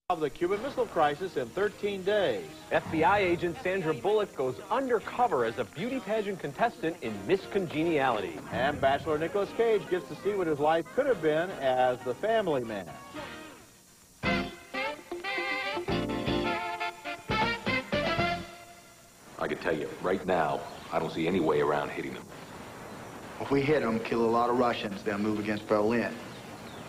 Of the Cuban Missile Crisis in 13 days. FBI agent Sandra Bullock goes undercover as a beauty pageant contestant in Miss Congeniality. And Bachelor Nicolas Cage gets to see what his life could have been as the family man. I can tell you, right now, I don't see any way around hitting them. If we hit them, kill a lot of Russians, they'll move against Berlin.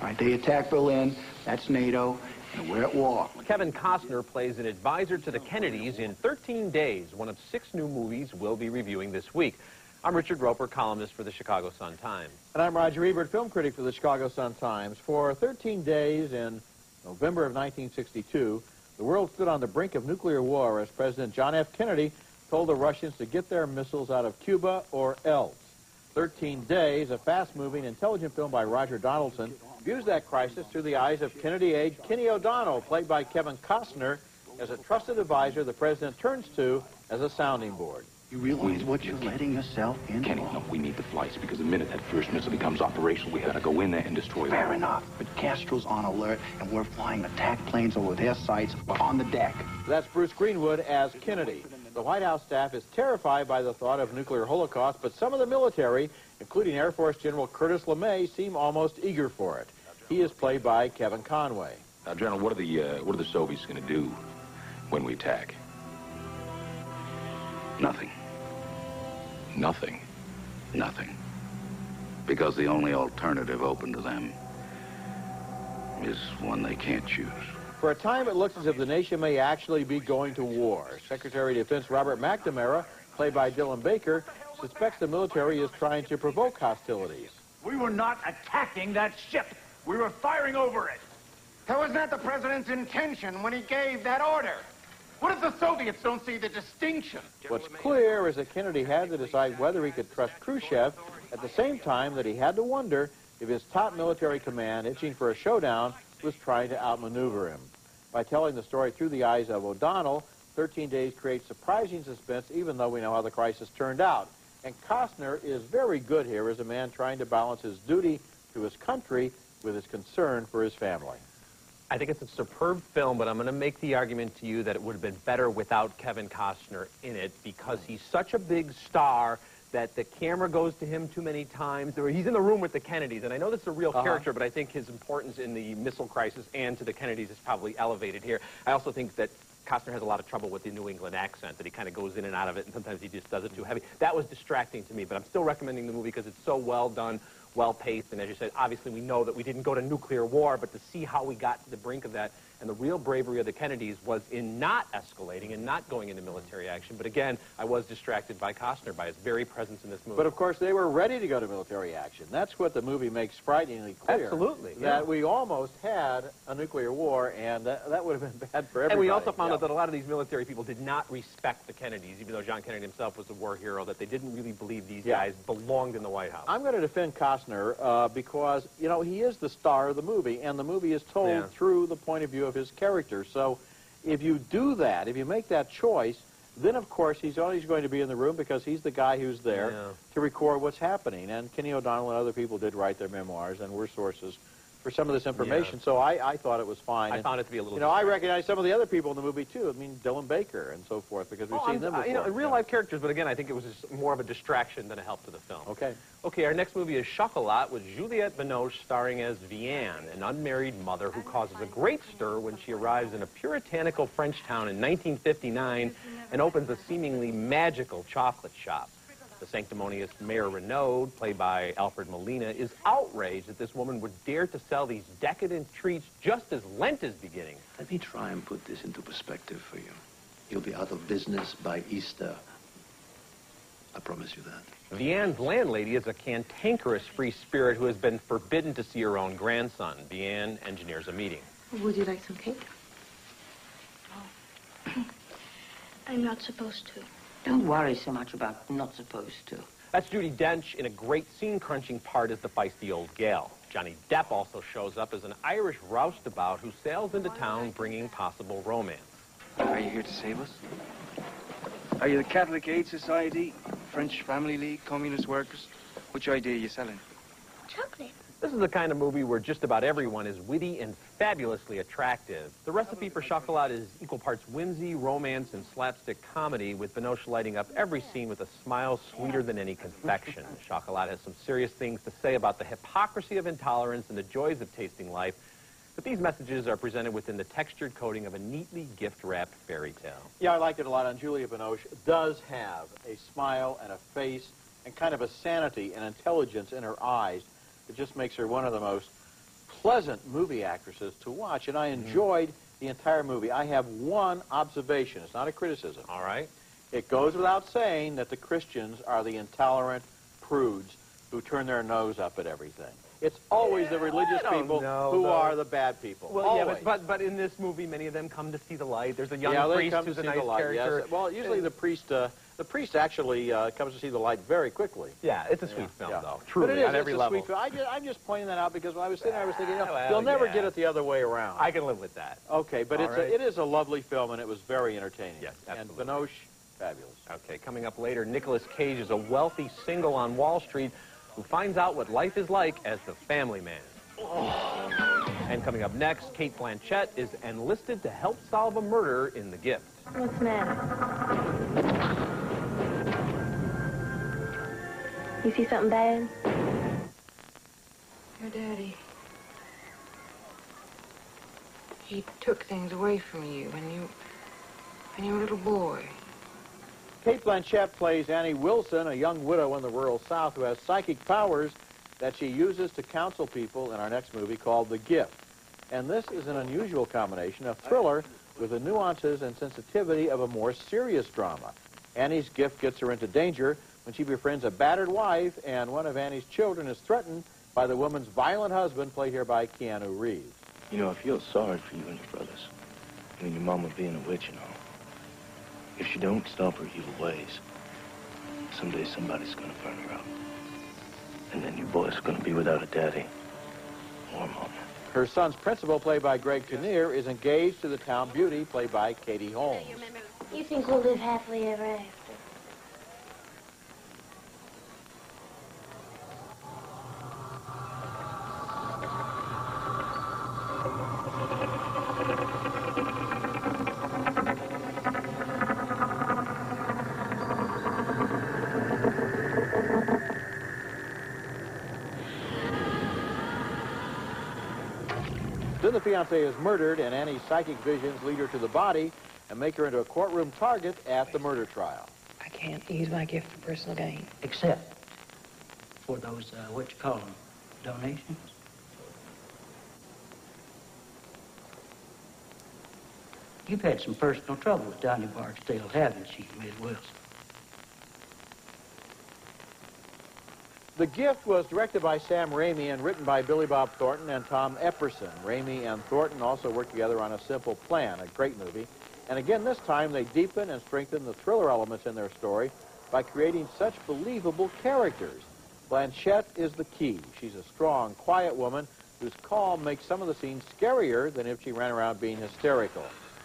All right, they attack Berlin, that's NATO, and we're at war. Kevin Costner plays an advisor to the Kennedys in 13 Days, one of 6 new movies we'll be reviewing this week. I'm Richard Roeper, columnist for the Chicago Sun-Times. And I'm Roger Ebert, film critic for the Chicago Sun-Times. For 13 days in November of 1962, the world stood on the brink of nuclear war as President John F. Kennedy told the Russians to get their missiles out of Cuba or else. 13 Days, a fast-moving, intelligent film by Roger Donaldson, views that crisis through the eyes of Kennedy-age Kenny O'Donnell, played by Kevin Costner, as a trusted advisor the president turns to as a sounding board. You realize what you're letting yourself in? Kenny, no, we need the flights, because the minute that first missile becomes operational, we gotta go in there and destroy them. Fair enough, but Castro's on alert, and we're flying attack planes over their sites on the deck. That's Bruce Greenwood as Kennedy. The White House staff is terrified by the thought of nuclear holocaust, but some of the military, including Air Force General Curtis LeMay, seem almost eager for it. He is played by Kevin Conway. Now, General, what are the Soviets gonna do when we attack? Nothing. Nothing. Nothing. Because the only alternative open to them is one they can't choose. For a time, it looks as if the nation may actually be going to war. Secretary of Defense Robert McNamara, played by Dylan Baker, suspects the military is trying to provoke hostilities. We were not attacking that ship. We were firing over it. That was not the president's intention when he gave that order. What if the Soviets don't see the distinction? What's clear is that Kennedy had to decide whether he could trust Khrushchev at the same time that he had to wonder if his top military command, itching for a showdown, was trying to outmaneuver him. By telling the story through the eyes of O'Donnell, 13 Days creates surprising suspense, even though we know how the crisis turned out. And Costner is very good here as a man trying to balance his duty to his country with his concern for his family. I think it's a superb film, but I'm going to make the argument to you that it would have been better without Kevin Costner in it, because he's such a big star that the camera goes to him too many times. He's in the room with the Kennedys, and I know this is a real character, but I think his importance in the missile crisis and to the Kennedys is probably elevated here. I also think that Costner has a lot of trouble with the New England accent, that he kind of goes in and out of it, and sometimes he just does it too heavy. That was distracting to me, but I'm still recommending the movie because it's so well done, well-paced, and as you said, obviously we know that we didn't go to nuclear war, but to see how we got to the brink of that, and the real bravery of the Kennedys was in not escalating and not going into military action. But again, I was distracted by Costner, by his very presence in this movie. But of course, they were ready to go to military action. That's what the movie makes frighteningly clear. Absolutely. That we almost had a nuclear war, and that would have been bad for everybody. And we also found out that a lot of these military people did not respect the Kennedys, even though John Kennedy himself was a war hero, that they didn't really believe these guys belonged in the White House. I'm going to defend Costner because, you know, he is the star of the movie, and the movie is told through the point of view of his character. So if you do that, if you make that choice, then of course he's always going to be in the room because he's the guy who's there to record what's happening. And Kenny O'Donnell and other people did write their memoirs and were sources for some of this information. So I thought it was fine. I found it to be a little... You know, I recognize some of the other people in the movie too. I mean, Dylan Baker and so forth, because we've seen them before. You know, real-life characters, but again, I think it was just more of a distraction than a help to the film. Okay. Okay, our next movie is Chocolat, with Juliette Binoche starring as Vianne, an unmarried mother who causes a great stir when she arrives in a puritanical French town in 1959 and opens a seemingly magical chocolate shop. The sanctimonious Mayor Renaud, played by Alfred Molina, is outraged that this woman would dare to sell these decadent treats just as Lent is beginning. Let me try and put this into perspective for you. You'll be out of business by Easter. I promise you that. Vianne's landlady is a cantankerous free spirit who has been forbidden to see her own grandson. Vianne engineers a meeting. Would you like some cake? Oh. I'm not supposed to. Don't worry so much about not supposed to. That's Judi Dench in a great scene-crunching part as the feisty old gal. Johnny Depp also shows up as an Irish roustabout who sails into town bringing possible romance. Are you here to save us? Are you the Catholic Aid Society, French Family League, Communist Workers? Which idea are you selling? Chocolate. This is the kind of movie where just about everyone is witty and fabulously attractive. The recipe for Chocolat is equal parts whimsy, romance, and slapstick comedy, with Binoche lighting up every scene with a smile sweeter than any confection. Chocolat has some serious things to say about the hypocrisy of intolerance and the joys of tasting life, but these messages are presented within the textured coating of a neatly gift-wrapped fairy tale. Yeah, I liked it a lot. And Julia Binoche does have a smile and a face and kind of a sanity and intelligence in her eyes. It just makes her one of the most pleasant movie actresses to watch, and I enjoyed the entire movie. I have one observation. It's not a criticism. All right. It goes without saying that the Christians are the intolerant prudes who turn their nose up at everything. It's always the religious people who are the bad people. Well, always. yeah, but in this movie, many of them come to see the light. There's a young they priest come who's to a see nice the light, character. yes. Well, usually the priest actually comes to see the light very quickly. Yeah, it's a sweet film, though. Truly, but it is, on every level. Sweet film. I'm just pointing that out because when I was sitting there, I was thinking, Well, you'll never get it the other way around. I can live with that. Okay, but it is a lovely film, and it was very entertaining. Yes, absolutely. And Binoche, fabulous. Okay, coming up later, Nicolas Cage is a wealthy single on Wall Street who finds out what life is like as the family man. And coming up next, Cate Blanchett is enlisted to help solve a murder in The Gift. What's the matter? You see something bad? Your daddy. He took things away from you when you were a little boy. Cate Blanchett plays Annie Wilson, a young widow in the rural South who has psychic powers that she uses to counsel people in our next movie called The Gift. And this is an unusual combination, a thriller with the nuances and sensitivity of a more serious drama. Annie's gift gets her into danger when she befriends a battered wife, and one of Annie's children is threatened by the woman's violent husband, played here by Keanu Reeves. You know, I feel sorry for you and your brothers. You and your mama being a witch and all. If she don't stop her evil ways, someday somebody's gonna burn her up. And then you boys are gonna be without a daddy or a mama. Her son's principal, played by Greg Kinnear, is engaged to the town beauty, played by Katie Holmes. You think we'll live happily ever after? Then the fiancé is murdered, and Annie's psychic visions lead her to the body and make her into a courtroom target at the murder trial. I can't use my gift for personal gain. Except for those, what you call them, donations. You've had some personal trouble with Donnie Barksdale, haven't you, Miss Wilson? The Gift was directed by Sam Raimi and written by Billy Bob Thornton and Tom Epperson. Raimi and Thornton also worked together on A Simple Plan, a great movie. And again, this time, they deepen and strengthen the thriller elements in their story by creating such believable characters. Blanchett is the key. She's a strong, quiet woman whose calm makes some of the scenes scarier than if she ran around being hysterical.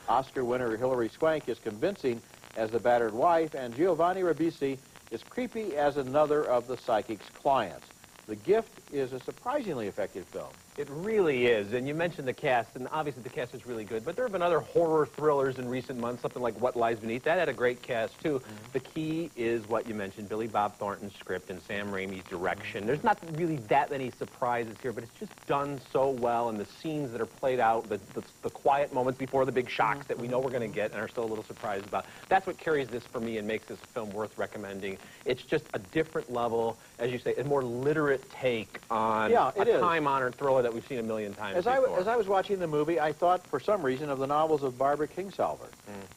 Oscar winner Hilary Swank is convincing as the battered wife, and Giovanni Ribisi is creepy as another of the psychic's clients. The Gift is a surprisingly effective film. It really is, and you mentioned the cast, and obviously the cast is really good, but there have been other horror thrillers in recent months, something like What Lies Beneath. That had a great cast, too. The key is what you mentioned, Billy Bob Thornton's script and Sam Raimi's direction. There's not really that many surprises here, but it's just done so well, and the scenes that are played out, the quiet moments before the big shocks that we know we're going to get and are still a little surprised about, that's what carries this for me and makes this film worth recommending. It's just a different level, as you say, a more literate take on a time-honored thriller that we've seen a million times before. As I was watching the movie, I thought, for some reason, of the novels of Barbara Kingsolver,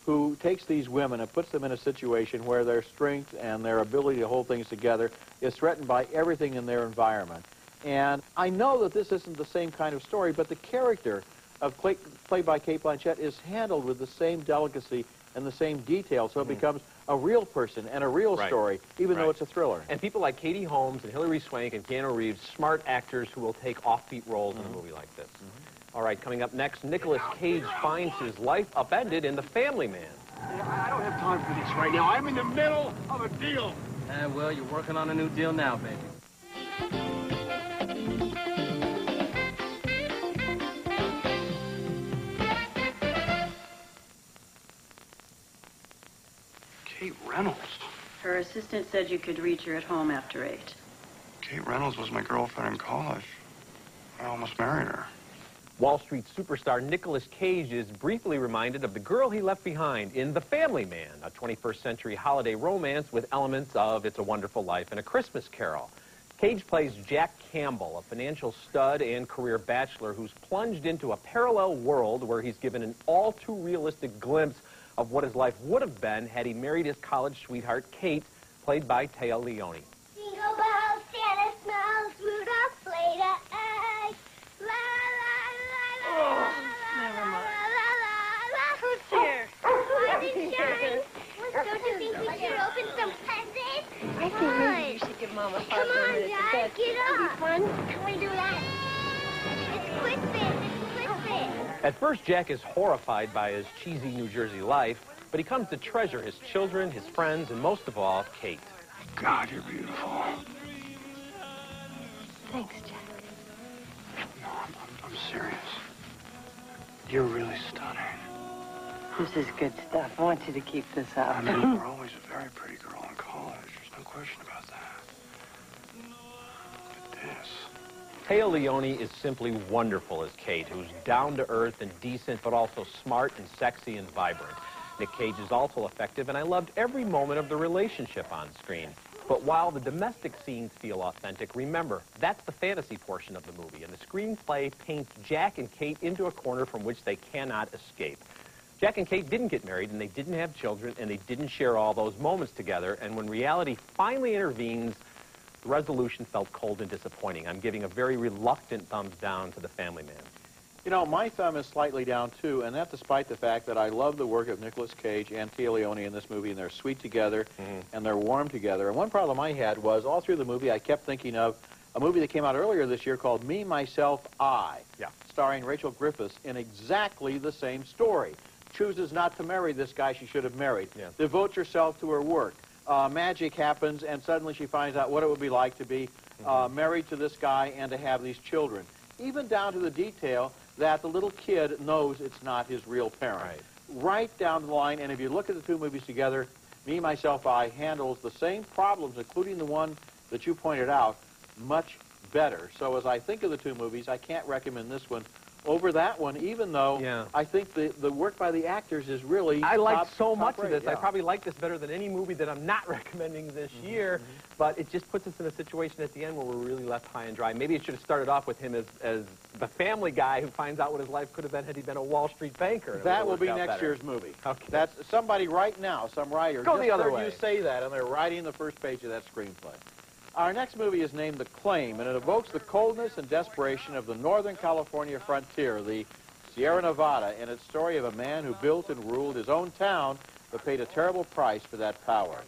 who takes these women and puts them in a situation where their strength and their ability to hold things together is threatened by everything in their environment. And I know that this isn't the same kind of story, but the character of played by Cate Blanchett is handled with the same delicacy and the same detail, so it becomes a real person and a real story, even though it's a thriller. And people like Katie Holmes and Hilary Swank and Keanu Reeves, smart actors who will take offbeat roles in a movie like this. All right, coming up next, Nicolas Cage finds his life upended in The Family Man. I don't have time for this right now. I'm in the middle of a deal. Well, you're working on a new deal now, baby. Kate Reynolds. Her assistant said you could reach her at home after 8. Kate Reynolds was my girlfriend in college. I almost married her. Wall Street superstar Nicolas Cage is briefly reminded of the girl he left behind in The Family Man, a 21st century holiday romance with elements of It's a Wonderful Life and A Christmas Carol. Cage plays Jack Campbell, a financial stud and career bachelor who's plunged into a parallel world where he's given an all-too-realistic glimpse of what his life would have been had he married his college sweetheart, Kate, played by Téa Leoni. Jingle bells, Santa smells, Rudolph played a egg. La la la la la. Never mind. Who's here? Rise and shine. Don't you think we should open some presents? I think maybe you should give Mama 5 Come on, minutes to Dad, bed. get It'll be up. fun. Can we do that? It's Christmas. It's Christmas. At first, Jack is horrified by his cheesy New Jersey life, but he comes to treasure his children, his friends, and most of all, Kate. God, you're beautiful. Thanks, Jack. No, I'm serious. You're really stunning. This is good stuff. I want you to keep this up. I mean, you were always a very pretty girl in college. There's no question about that. But this... Téa Leoni is simply wonderful as Kate, who's down-to-earth and decent, but also smart and sexy and vibrant. Nick Cage is also effective, and I loved every moment of the relationship on screen. But while the domestic scenes feel authentic, remember, that's the fantasy portion of the movie, and the screenplay paints Jack and Kate into a corner from which they cannot escape. Jack and Kate didn't get married, and they didn't have children, and they didn't share all those moments together, and when reality finally intervenes, the resolution felt cold and disappointing. I'm giving a very reluctant thumbs down to The Family Man. You know, my thumb is slightly down, too, and that despite the fact that I love the work of Nicolas Cage and Téa Leoni in this movie, and they're sweet together, and they're warm together. And one problem I had was, all through the movie, I kept thinking of a movie that came out earlier this year called Me, Myself, I, starring Rachel Griffiths, in exactly the same story. Chooses not to marry this guy she should have married. Devotes herself to her work. Magic happens, and suddenly she finds out what it would be like to be married to this guy and to have these children. Even down to the detail that the little kid knows it's not his real parent. Right down the line, and if you look at the two movies together, Me, Myself, I handles the same problems, including the one that you pointed out, much better. So as I think of the two movies, I can't recommend this one over that one, even though I think the work by the actors is really I like so much rate, of this. I probably like this better than any movie that I'm not recommending this year, but it just puts us in a situation at the end where we're really left high and dry. Maybe it should have started off with him as the family guy who finds out what his life could have been had he been a Wall Street banker. That will be next year's movie. That's somebody right now, some writer, Go just the other heard way. you say that, and they're writing the first page of that screenplay. Our next movie is named The Claim, and it evokes the coldness and desperation of the Northern California frontier, the Sierra Nevada, and its story of a man who built and ruled his own town, but paid a terrible price for that power.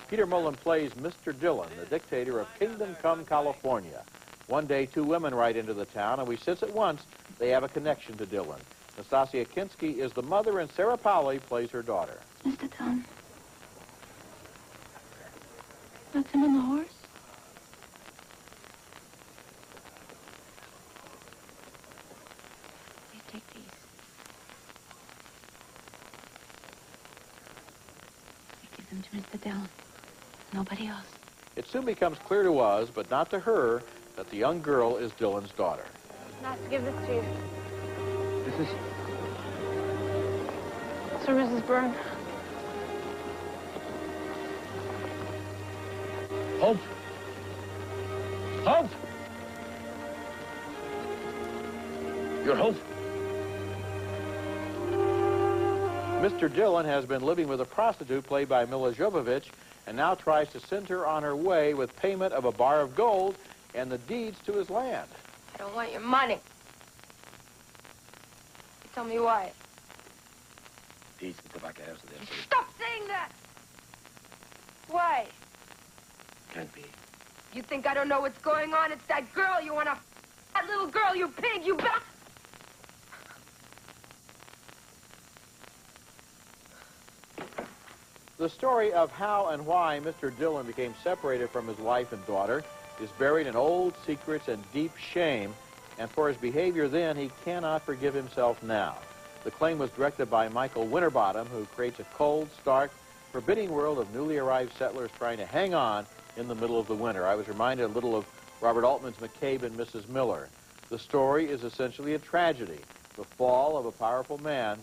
Peter Mullen plays Mr. Dillon, the dictator of Kingdom Come, California. One day, two women ride into the town, and we sense at once they have a connection to Dillon. Nastasia Kinski is the mother, and Sarah Powley plays her daughter. Mr. Dillon. That's him on the horse? Please take these. I give them to Mr. Dillon. Nobody else. It soon becomes clear to us, but not to her, that the young girl is Dillon's daughter. Nice to give this to you. This is... Sir, Mrs. Byrne. Hope! Hope! Your Hope? Mr. Dillon has been living with a prostitute played by Mila Jovovich, and now tries to send her on her way with payment of a bar of gold and the deeds to his land. I don't want your money. You tell me why. Deeds to back house of them. Stop saying that! Why? Can't be. You think I don't know what's going on? It's that girl you want to... That little girl, you pig, you... The story of how and why Mr. Dillon became separated from his wife and daughter is buried in old secrets and deep shame, and for his behavior then, he cannot forgive himself now. The Claim was directed by Michael Winterbottom, who creates a cold, stark, forbidding world of newly arrived settlers trying to hang on in the middle of the winter. I was reminded a little of Robert Altman's McCabe and Mrs. Miller. The story is essentially a tragedy, the fall of a powerful man,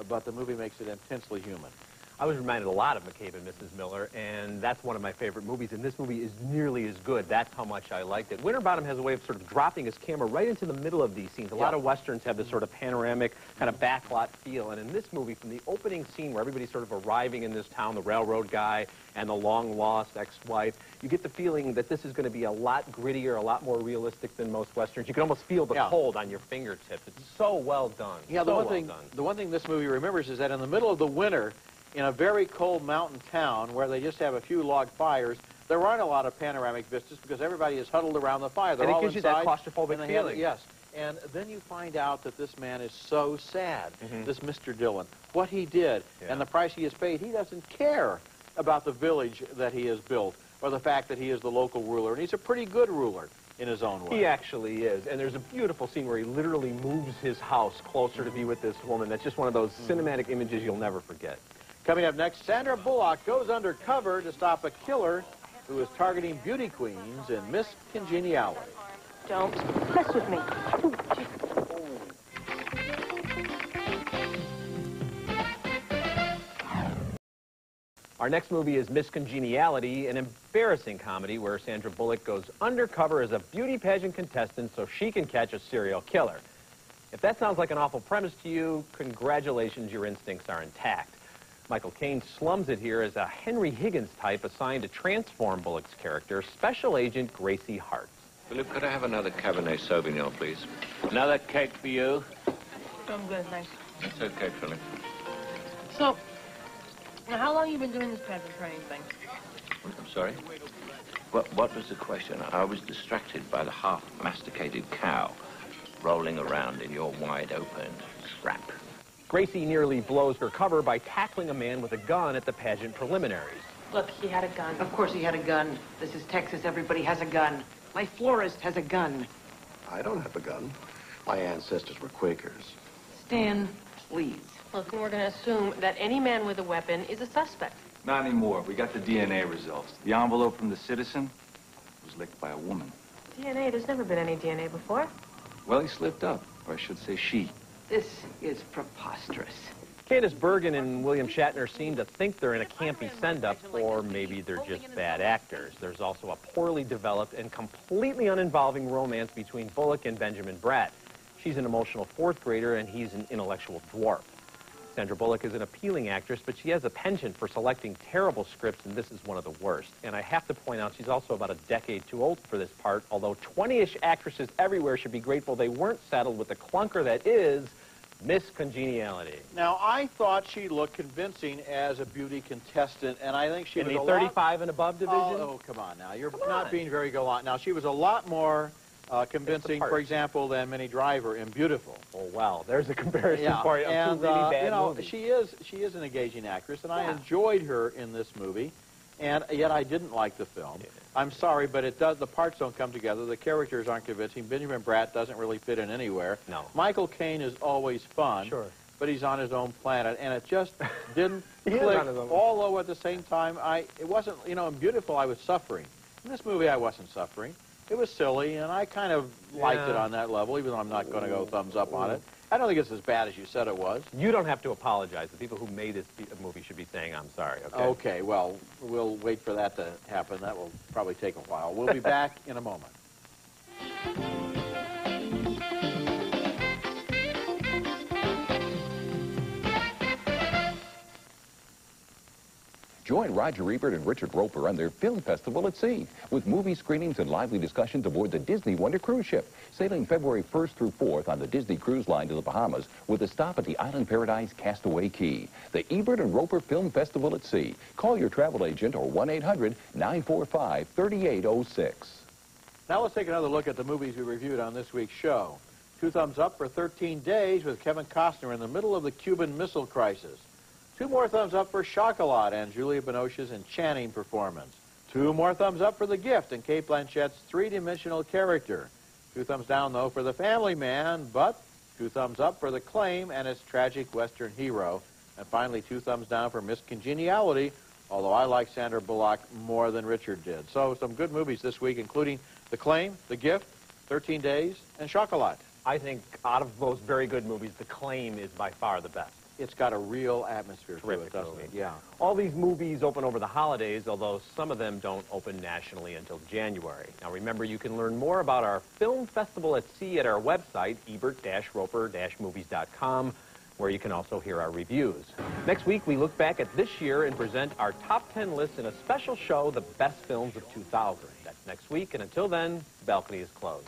but the movie makes it intensely human. I was reminded a lot of McCabe and Mrs. Miller, and that's one of my favorite movies, and this movie is nearly as good. That's how much I liked it. Winterbottom has a way of sort of dropping his camera right into the middle of these scenes. A lot of Westerns have this sort of panoramic, kind of backlot feel, and in this movie, from the opening scene where everybody's sort of arriving in this town, the railroad guy and the long-lost ex-wife, you get the feeling that this is going to be a lot grittier, a lot more realistic than most Westerns. You can almost feel the cold on your fingertips. It's so well done. Yeah, the one thing this movie remembers is that in the middle of the winter, in a very cold mountain town where they just have a few log fires, there aren't a lot of panoramic vistas because everybody is huddled around the fire. They're and it all gives inside, you that claustrophobic feeling. Yes. And then you find out that this man is so sad, this Mr. Dillon, what he did and the price he has paid. He doesn't care about the village that he has built or the fact that he is the local ruler. And he's a pretty good ruler in his own way. He actually is. And there's a beautiful scene where he literally moves his house closer to be with this woman. That's just one of those cinematic images you'll never forget. Coming up next, Sandra Bullock goes undercover to stop a killer who is targeting beauty queens in Miss Congeniality. Don't mess with me. Our next movie is Miss Congeniality, an embarrassing comedy where Sandra Bullock goes undercover as a beauty pageant contestant so she can catch a serial killer. If that sounds like an awful premise to you, congratulations, your instincts are intact. Michael Caine slums it here as a Henry Higgins type assigned to transform Bullock's character, Special Agent Gracie Hart. Philip, could I have another Cabernet Sauvignon, please? Another cake for you? I'm good, thanks. That's okay, Philip. So, now how long have you been doing this pageant training thing? I'm sorry? What was the question? I was distracted by the half-masticated cow rolling around in your wide-open scrap. Gracie nearly blows her cover by tackling a man with a gun at the pageant preliminaries. Look, he had a gun. Of course he had a gun. This is Texas. Everybody has a gun. My florist has a gun. I don't have a gun. My ancestors were Quakers. Stan, please. Look, we're going to assume that any man with a weapon is a suspect. Not anymore. We got the DNA results. The envelope from the citizen was licked by a woman. DNA? There's never been any DNA before. Well, he slipped up, or I should say she. This is preposterous. Candace Bergen and William Shatner seem to think they're in a campy send-up, or maybe they're just bad actors. There's also a poorly developed and completely uninvolving romance between Bullock and Benjamin Bratt. She's an emotional fourth grader, and he's an intellectual dwarf. Sandra Bullock is an appealing actress, but she has a penchant for selecting terrible scripts, and this is one of the worst. And I have to point out, she's also about a decade too old for this part, although 20-ish actresses everywhere should be grateful they weren't saddled with the clunker that is Miss Congeniality. Now, I thought she looked convincing as a beauty contestant, and I think she was in the 35 and above division? Oh, come on now. You're not being very gallant. Now, she was a lot more convincing, for example, than Minnie Driver in Beautiful. Oh, wow. There's a comparison for you. And, two really bad movies. she is an engaging actress, and I enjoyed her in this movie, and yet I didn't like the film. Yeah. I'm sorry, but the parts don't come together. The characters aren't convincing. Benjamin Bratt doesn't really fit in anywhere. No. Michael Caine is always fun. Sure. But he's on his own planet, and it just didn't click. Although at the same time, it wasn't, in Beautiful, I was suffering. In this movie, I wasn't suffering. It was silly, and I kind of liked it on that level, even though I'm not going to go thumbs up on it. I don't think it's as bad as you said it was. You don't have to apologize. The people who made this movie should be saying, I'm sorry, okay? Okay, well, we'll wait for that to happen. That will probably take a while. We'll be back in a moment. Join Roger Ebert and Richard Roeper on their film festival at sea with movie screenings and lively discussions aboard the Disney Wonder cruise ship, sailing February 1st through 4th on the Disney Cruise Line to the Bahamas with a stop at the Island Paradise Castaway Key. The Ebert and Roeper Film Festival at Sea. Call your travel agent or 1-800-945-3806. Now let's take another look at the movies we reviewed on this week's show. 2 thumbs up for 13 Days with Kevin Costner in the middle of the Cuban Missile Crisis. 2 more thumbs up for Chocolat and Julia Binoche's enchanting performance. 2 more thumbs up for The Gift and Cate Blanchett's three-dimensional character. 2 thumbs down, though, for The Family Man, but 2 thumbs up for The Claim and its tragic Western hero. And finally, 2 thumbs down for Miss Congeniality, although I like Sandra Bullock more than Richard did. So some good movies this week, including The Claim, The Gift, 13 Days, and Chocolat. I think out of those very good movies, The Claim is by far the best. It's got a real atmosphere to Terrific it, doesn't movie. it? Yeah. All these movies open over the holidays, although some of them don't open nationally until January. Now remember, you can learn more about our film festival at sea at our website, ebert-roeper-movies.com, where you can also hear our reviews. Next week, we look back at this year and present our top 10 lists in a special show, The Best Films of 2000. That's next week, and until then, the balcony is closed.